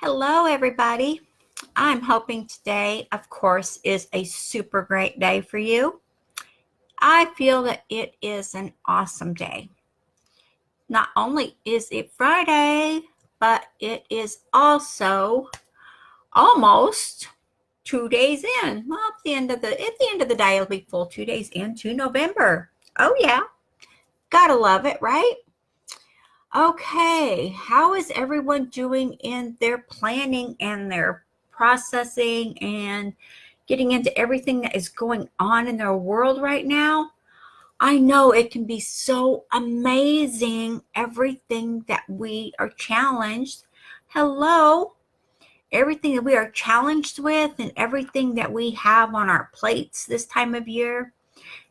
Hello, everybody. I'm hoping today, of course, is a super great day for you. I feel that it is an awesome day. Not only is it Friday, but it is also almost 2 days in. Well, at the end of the day, it'll be full 2 days into November. Oh yeah, gotta love it, right? Okay, how is everyone doing in their planning and their processing and getting into everything that is going on in their world right now? I know it can be so amazing, everything that we are challenged. Hello, everything that we are challenged with and everything that we have on our plates this time of year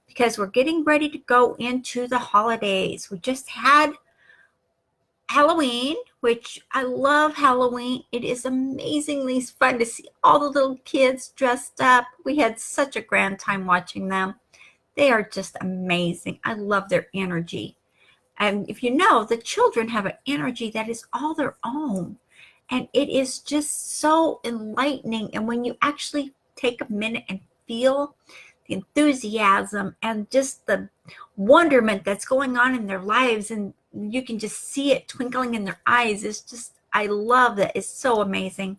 because we're getting ready to go into the holidays. We just had Halloween, which I love Halloween. It is amazingly fun to see all the little kids dressed up. We had such a grand time watching them. They are just amazing. I love their energy. And if you know, the children have an energy that is all their own. And it is just so enlightening. And when you actually take a minute and feel the enthusiasm and just the wonderment that's going on in their lives, and you can just see it twinkling in their eyes, it's just, I love that. It's so amazing.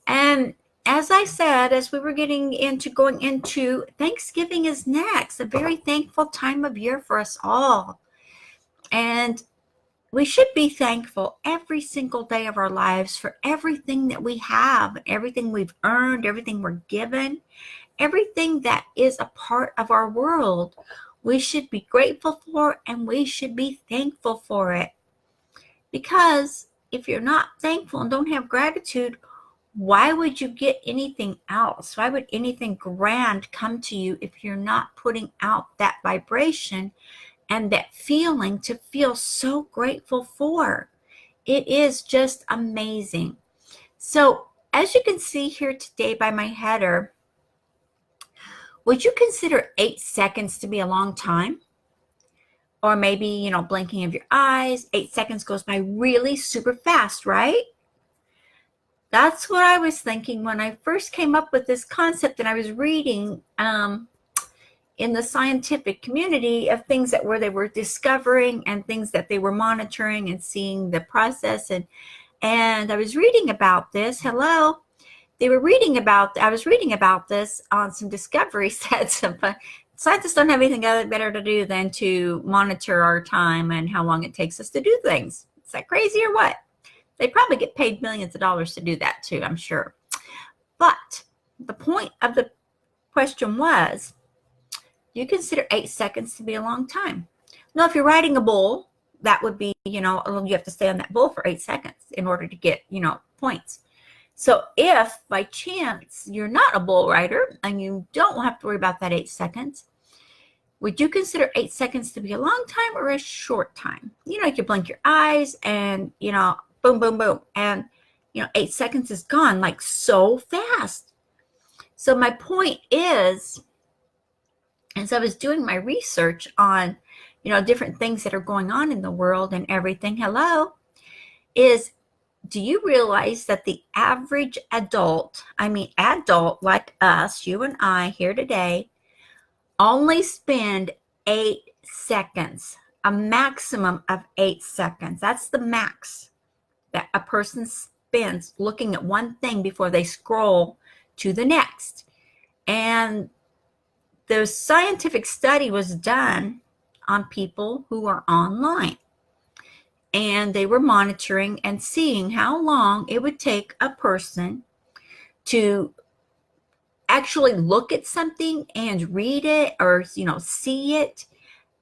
And as I said, as we were getting into going into Thanksgiving is next, a very thankful time of year for us all. And we should be thankful every single day of our lives for everything that we have, everything we've earned, everything we're given, everything that is a part of our world. We should be grateful for and we should be thankful for it. Because if you're not thankful and don't have gratitude, why would you get anything else? Why would anything grand come to you if you're not putting out that vibration and that feeling to feel so grateful for? It is just amazing. So, as you can see here today by my header, would you consider 8 seconds to be a long time? Or maybe, blinking of your eyes. 8 seconds goes by really super fast, right? That's what I was thinking when I first came up with this concept, and I was reading in the scientific community of things that they were discovering and things that they were monitoring and seeing the process. And I was reading about this. Hello. I was reading about this on some discoveries that scientists don't have anything better to do than to monitor our time and how long it takes us to do things. Is that crazy or what? They probably get paid millions of dollars to do that too, I'm sure. But the point of the question was, do you consider 8 seconds to be a long time? Now, if you're riding a bull, that would be, you have to stay on that bull for 8 seconds in order to get, points. So if by chance you're not a bull rider and you don't have to worry about that 8 seconds, would you consider 8 seconds to be a long time or a short time? You can blink your eyes and, boom, boom, boom. And, 8 seconds is gone like so fast. So my point is, as I was doing my research on, different things that are going on in the world and everything, is do you realize that the average adult like us, you and I here today, only spend 8 seconds, a maximum of 8 seconds. That's the max that a person spends looking at one thing before they scroll to the next. And the scientific study was done on people who are online. And they were monitoring and seeing how long it would take a person to actually look at something and read it or, see it.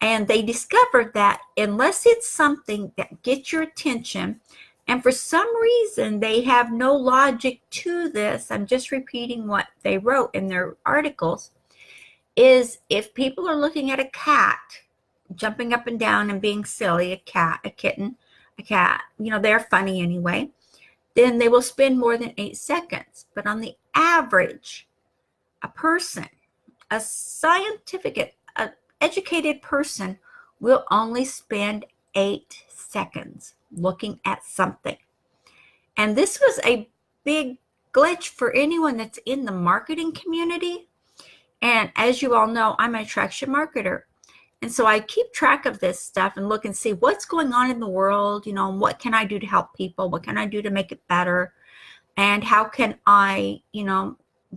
And they discovered that unless it's something that gets your attention, and for some reason they have no logic to this, I'm just repeating what they wrote in their articles, is if people are looking at a cat jumping up and down and being silly, a kitten, a cat, they're funny anyway, then they will spend more than 8 seconds. But on the average, a person, a scientific, educated person will only spend 8 seconds looking at something. And this was a big glitch for anyone that's in the marketing community. And as you all know, I'm an attraction marketer. And so I keep track of this stuff and look and see what's going on in the world, and what can I do to help people? What can I do to make it better? And how can I,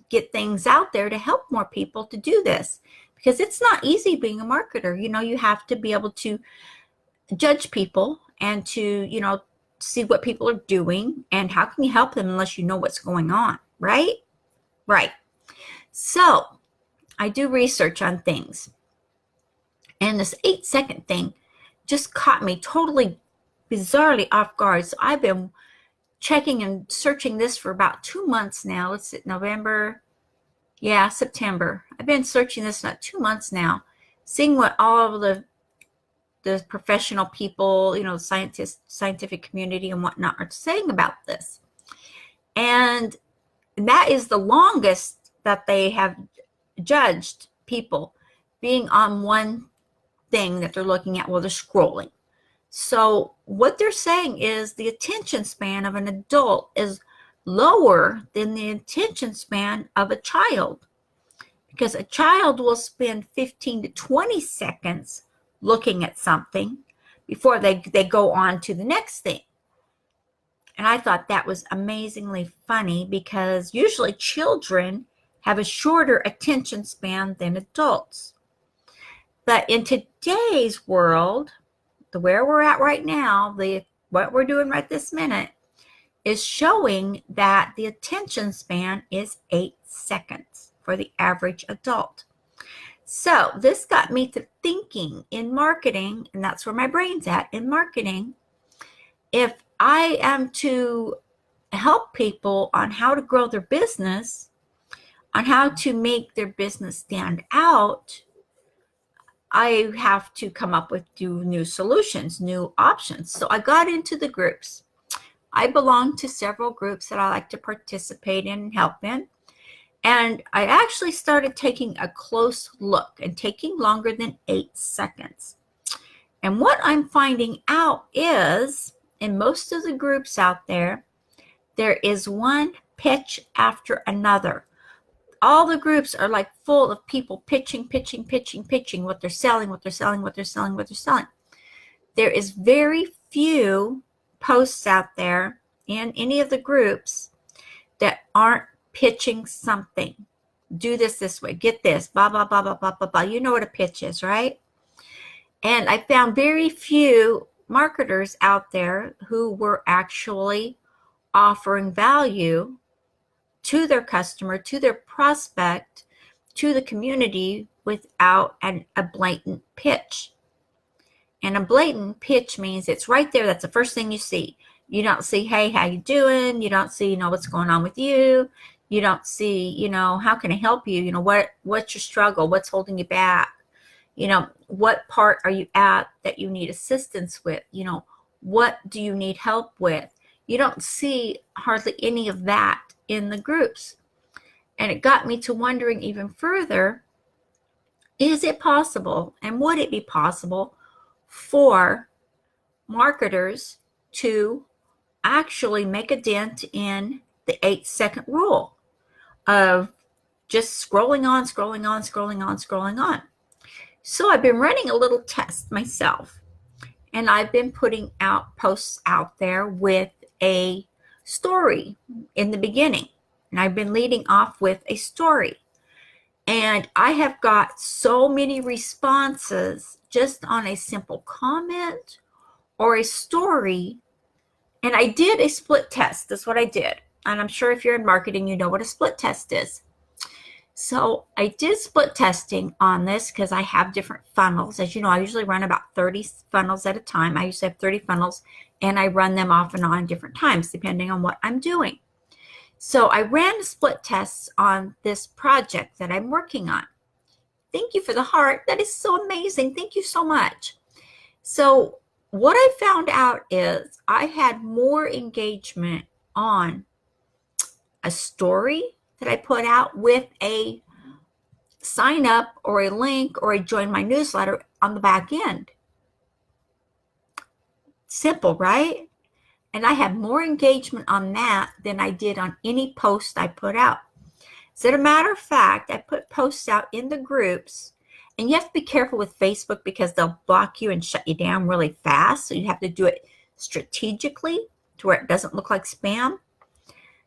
get things out there to help more people to do this? Because it's not easy being a marketer. You have to be able to judge people and to, see what people are doing, and how can you help them unless you know what's going on, right? Right. So I do research on things. And this 8-second thing just caught me totally bizarrely off guard. So I've been checking and searching this for about 2 months now. Let's see, November, September. I've been searching this about 2 months now, seeing what all of the professional people, scientists, scientific community and whatnot are saying about this. And that is the longest that they have judged people being on one thing that they're looking at while they're scrolling. So what they're saying is the attention span of an adult is lower than the attention span of a child, because a child will spend 15 to 20 seconds looking at something before they go on to the next thing. And I thought that was amazingly funny, because usually children have a shorter attention span than adults. But in today's world, where we're at right now, what we're doing right this minute is showing that the attention span is 8 seconds for the average adult. So this got me to thinking in marketing, and that's where my brain's at in marketing. If I am to help people on how to grow their business, on how to make their business stand out, I have to come up with new solutions, new options. So I got into the groups. I belong to several groups that I like to participate in and help in. And I actually started taking a close look, and taking longer than 8 seconds. And what I'm finding out is, in most of the groups out there, there is one pitch after another. All the groups are like full of people pitching what they're selling, what they're selling, what they're selling, what they're selling. There is very few posts out there in any of the groups that aren't pitching something. Do this way, get this, blah, blah, blah, blah, blah, blah, blah. You know what a pitch is, right? And I found very few marketers out there who were actually offering value to their customer, to their prospect, to the community without a blatant pitch. And a blatant pitch means it's right there. That's the first thing you see. You don't see, hey, how you doing? You don't see, what's going on with you. You don't see, how can I help you? What's your struggle? What's holding you back? What part are you at that you need assistance with? What do you need help with? You don't see hardly any of that in the groups. And it got me to wondering even further, is it possible, and would it be possible for marketers to actually make a dent in the 8-second rule of just scrolling on. So I've been running a little test myself, and I've been putting out posts out there with a story in the beginning, and I've been leading off with a story, and I have got so many responses just on a simple comment or a story. And I did a split test. That's what I did. And I'm sure if you're in marketing, you know what a split test is. So I did split testing on this because I have different funnels. As you know, I usually run about 30 funnels at a time. I usually have 30 funnels, and I run them off and on different times depending on what I'm doing. So I ran split tests on this project that I'm working on. Thank you for the heart. That is so amazing. Thank you so much. So what I found out is I had more engagement on a story that I put out with a sign up or a link or a join my newsletter on the back end. Simple, right? And I had more engagement on that than I did on any post I put out. As a matter of fact, I put posts out in the groups, and you have to be careful with Facebook because they'll block you and shut you down really fast. So you have to do it strategically to where it doesn't look like spam.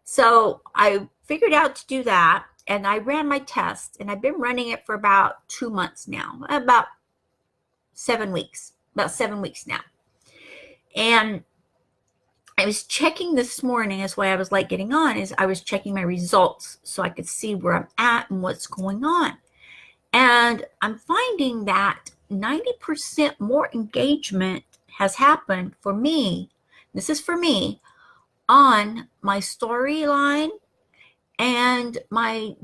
So I figured out to do that, and I ran my test, and I've been running it for about 2 months now, about 7 weeks now. And I was checking this morning, as why I was late getting on, is I was checking my results so I could see where I'm at and what's going on. And I'm finding that 90% more engagement has happened for me. This is for me on my storyline and my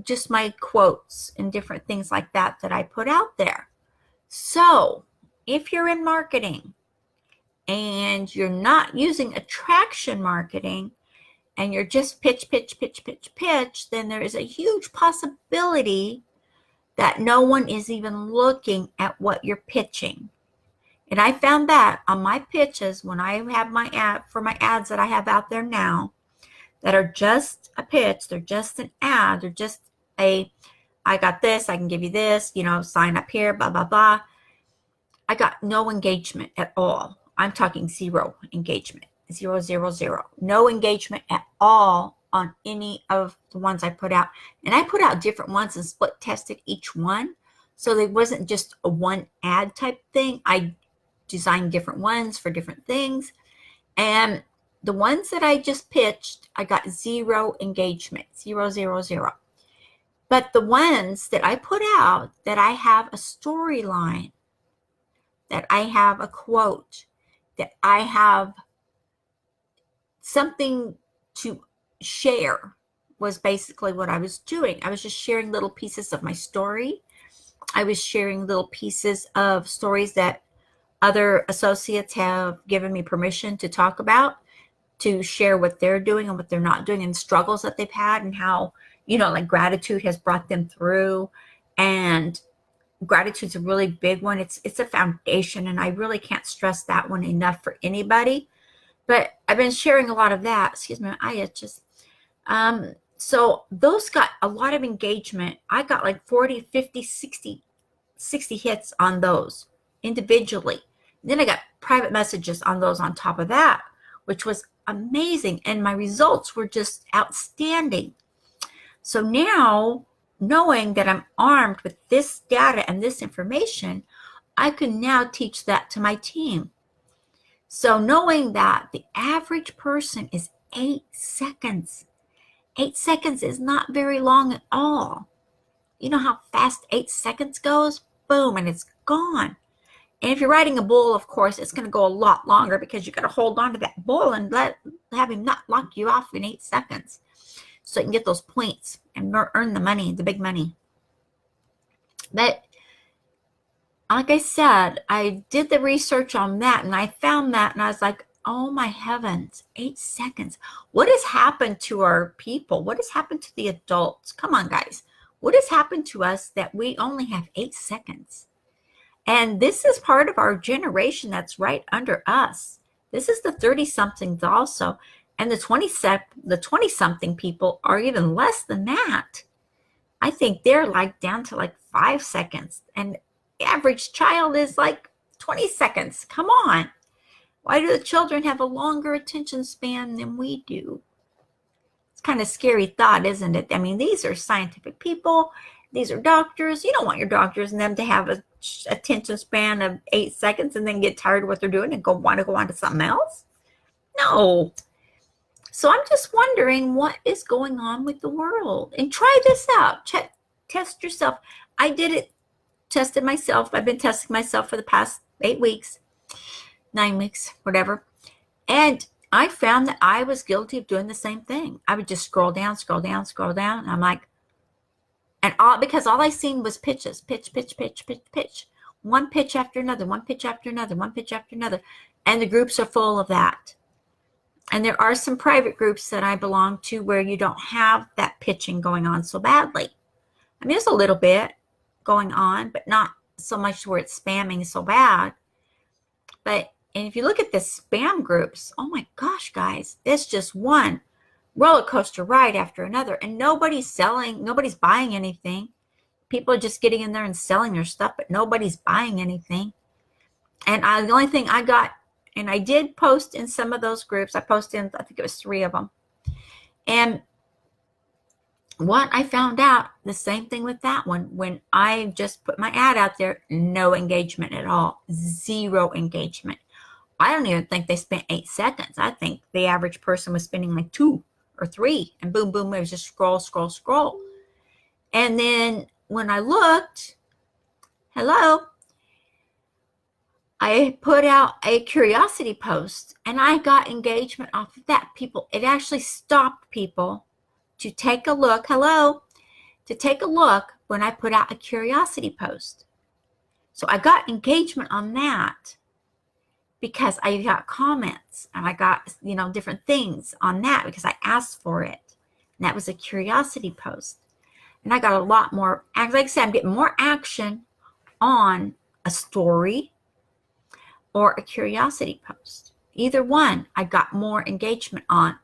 quotes and different things like that I put out there. So if you're in marketing and you're not using attraction marketing and you're just pitch, then there is a huge possibility that no one is even looking at what you're pitching. And I found that on my pitches when I have my ad for my ads that I have out there now that are just a pitch, they're just an ad, they're just I got this, I can give you this, sign up here, blah, blah, blah. I got no engagement at all. I'm talking zero engagement, 0, 0, 0. No engagement at all on any of the ones I put out. And I put out different ones and split tested each one. So there wasn't just a one ad type thing. I designed different ones for different things. And the ones that I just pitched, I got zero engagement, 0, 0, 0. But the ones that I put out that I have a storyline, that I have a quote, that I have something to share was basically what I was doing. I was just sharing little pieces of my story. I was sharing little pieces of stories that other associates have given me permission to talk about, to share what they're doing and what they're not doing and struggles that they've had and how, like gratitude has brought them through. And gratitude's a really big one. It's a foundation, and I really can't stress that one enough for anybody. But I've been sharing a lot of that. Excuse me, I itches. So those got a lot of engagement. I got like 40, 50, 60 hits on those individually. And then I got private messages on those on top of that, which was amazing. And my results were just outstanding. So now, knowing that I'm armed with this data and this information, I can now teach that to my team. So knowing that the average person is 8 seconds. 8 seconds is not very long at all. You know how fast 8 seconds goes? Boom, and it's gone. And if you're riding a bull, of course, it's going to go a lot longer because you got to hold on to that bull and have him not lock you off in 8 seconds. So you can get those points and earn the money, the big money. But like I said, I did the research on that and I found that and I was like, oh my heavens, 8 seconds. What has happened to our people? What has happened to the adults? Come on, guys. What has happened to us that we only have 8 seconds? And this is part of our generation that's right under us. This is the 30-somethings also. And the 20-something people are even less than that. I think they're like down to like 5 seconds. And the average child is like 20 seconds. Come on. Why do the children have a longer attention span than we do? It's kind of a scary thought, isn't it? I mean, these are scientific people. These are doctors. You don't want your doctors and them to have a attention span of 8 seconds and then get tired of what they're doing and want to go on to something else. No. So I'm just wondering what is going on with the world. And try this out. Test yourself. I did it. Tested myself. I've been testing myself for the past 8 weeks, 9 weeks, whatever. And I found that I was guilty of doing the same thing. I would just scroll down. And I'm like, because all I seen was pitches, pitch. One pitch after another. And the groups are full of that. And there are some private groups that I belong to where you don't have that pitching going on so badly. I mean, there's a little bit going on, but not so much where it's spamming so bad. But And if you look at the spam groups, oh my gosh, guys, it's just one roller coaster ride after another. And nobody's selling, nobody's buying anything. People are just getting in there and selling their stuff, but nobody's buying anything. And the only thing I got, and I did post in some of those groups, I posted in, I think it was 3 of them. And what I found out, the same thing with that one, when I just put my ad out there, no engagement at all, 0 engagement. I don't even think they spent 8 seconds. I think the average person was spending like 2 or 3, and boom, boom, it was just scroll, scroll, scroll. And then when I looked, hello, I put out a curiosity post and I got engagement off of that. People, it actually stopped people to take a look, to take a look when I put out a curiosity post. So I got engagement on that because I got comments and I got, different things on that because I asked for it. And that was a curiosity post. And I got a lot more, like I said, I'm getting more action on a story or a curiosity post. Either one, I got more engagement on,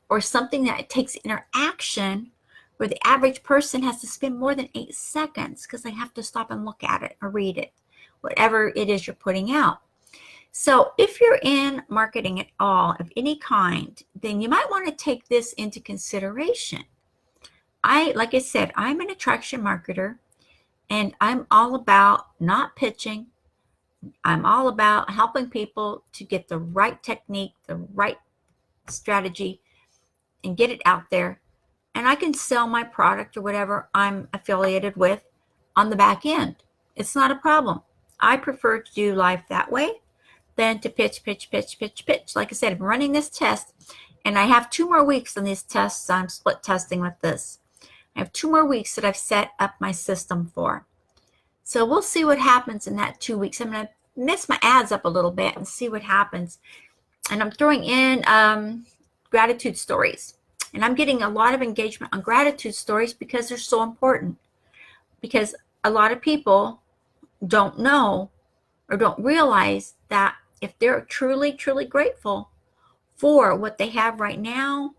or something that takes interaction where the average person has to spend more than 8 seconds because they have to stop and look at it or read it, whatever it is you're putting out. So if you're in marketing at all of any kind, then you might want to take this into consideration. Like I said, I'm an attraction marketer, and I'm all about not pitching. I'm all about helping people to get the right technique, the right strategy, and get it out there. And I can sell my product or whatever I'm affiliated with on the back end. It's not a problem. I prefer to do life that way than to pitch. Like I said, I'm running this test, and I have 2 more weeks on these tests. I'm split testing with this. I have 2 more weeks that I've set up my system for. So we'll see what happens in that 2 weeks. I'm going to mess my ads up a little bit and see what happens. And I'm throwing in gratitude stories. And I'm getting a lot of engagement on gratitude stories because they're so important. Because a lot of people don't know or don't realize that if they're truly, truly grateful for what they have right now,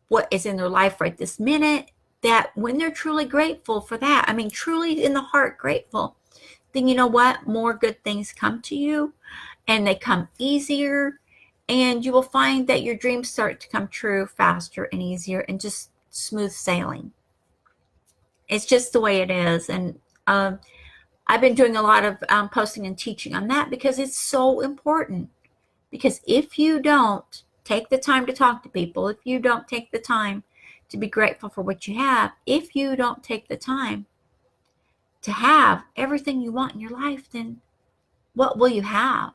what is in their life right this minute, that when they're truly grateful for that, I mean, truly in the heart grateful, then you know what? More good things come to you, and they come easier, and you will find that your dreams start to come true faster and easier and just smooth sailing. It's just the way it is. And I've been doing a lot of posting and teaching on that because it's so important. Because if you don't take the time to talk to people, if you don't take the time to be grateful for what you have, if you don't take the time to have everything you want in your life, then what will you have?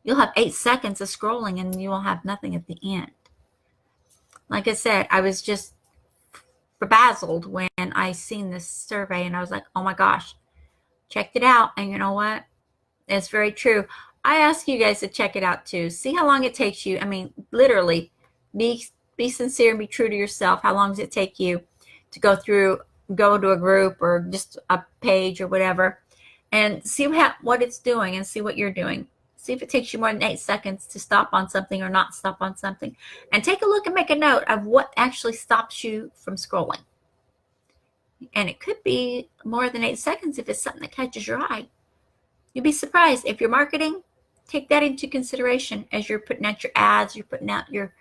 You'll have 8 seconds of scrolling and you will have nothing at the end. Like I said, I was just bedazzled when I seen this survey, and I was like, oh my gosh, checked it out. And you know what? It's very true. I ask you guys to check it out too. See how long it takes you. I mean, literally, be sincere and be true to yourself. How long does it take you to go to a group or just a page or whatever, and see what it's doing and see what you're doing. See if it takes you more than 8 seconds to stop on something or not stop on something. And take a look and make a note of what actually stops you from scrolling. And it could be more than 8 seconds if it's something that catches your eye. You'd be surprised. If you're marketing, take that into consideration as you're putting out your ads, you're putting out your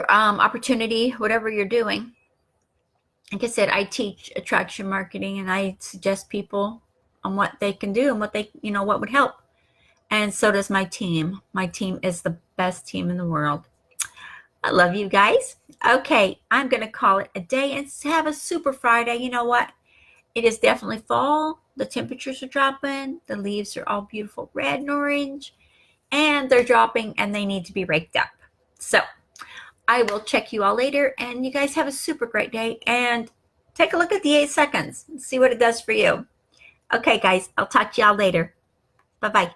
opportunity, whatever you're doing. Like I said, I teach attraction marketing, and I suggest people on what they can do and what what would help. And so does my team. My team is the best team in the world. I love you guys. Okay, I'm going to call it a day and have a super Friday. You know what? It is definitely fall. The temperatures are dropping. The leaves are all beautiful red and orange. And they're dropping, and they need to be raked up. So I will check you all later. And you guys have a super great day. And take a look at the 8 seconds and see what it does for you. Okay, guys. I'll talk to y'all later. Bye-bye.